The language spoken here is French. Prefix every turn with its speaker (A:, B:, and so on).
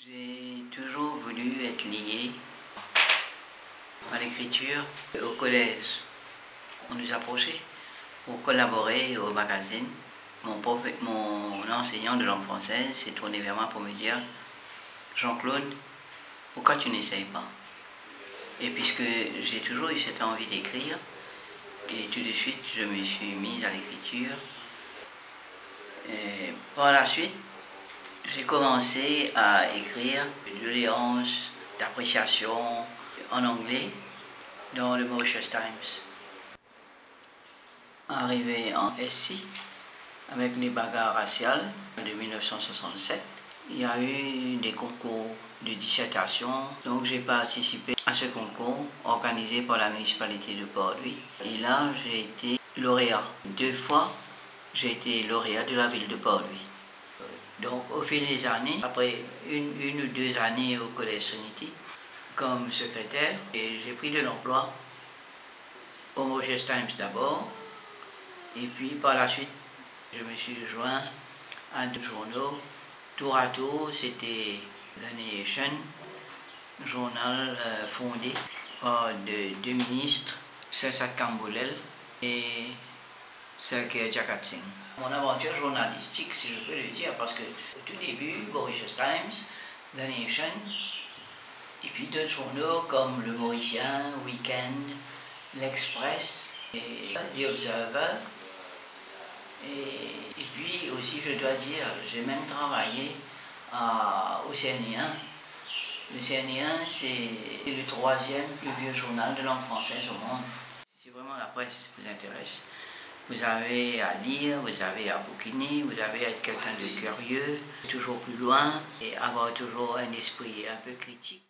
A: J'ai toujours voulu être lié à l'écriture. Au collège, on nous approchait pour collaborer au magazine. Mon enseignant de langue française s'est tourné vers moi pour me dire « Jean-Claude, pourquoi tu n'essayes pas ?» Et puisque j'ai toujours eu cette envie d'écrire, et tout de suite je me suis mise à l'écriture. Et par la suite, j'ai commencé à écrire de doléances, d'appréciation en anglais dans le Mauritius Times. Arrivé en SI, avec les bagarres raciales de 1967, il y a eu des concours de dissertation. Donc j'ai participé à ce concours organisé par la municipalité de Port-Louis. Et là, j'ai été lauréat. 2 fois, j'ai été lauréat de la ville de Port-Louis. Donc au fil des années, après une ou 2 années au Collège Trinity, comme secrétaire, et j'ai pris de l'emploi au Mauritius Times d'abord, et puis par la suite, je me suis joint à 2 journaux. Tour à tour, c'était The Nation, journal fondé par 2 ministres, Sir Satkam Boulel et Sir Keir Jagat Singh. Mon aventure journalistique, si je peux le dire, parce que au tout début, Mauritius Times, The Nation, et puis d'autres journaux comme Le Mauricien, Weekend, L'Express et The Observer. Et puis aussi, je dois dire, j'ai même travaillé au CNI1. Le CNI1, c'est le 3e plus vieux journal de langue française au monde. Si vraiment la presse vous intéresse, vous avez à lire, vous avez à bouquiner, vous avez à être quelqu'un de curieux, toujours plus loin et avoir toujours un esprit un peu critique.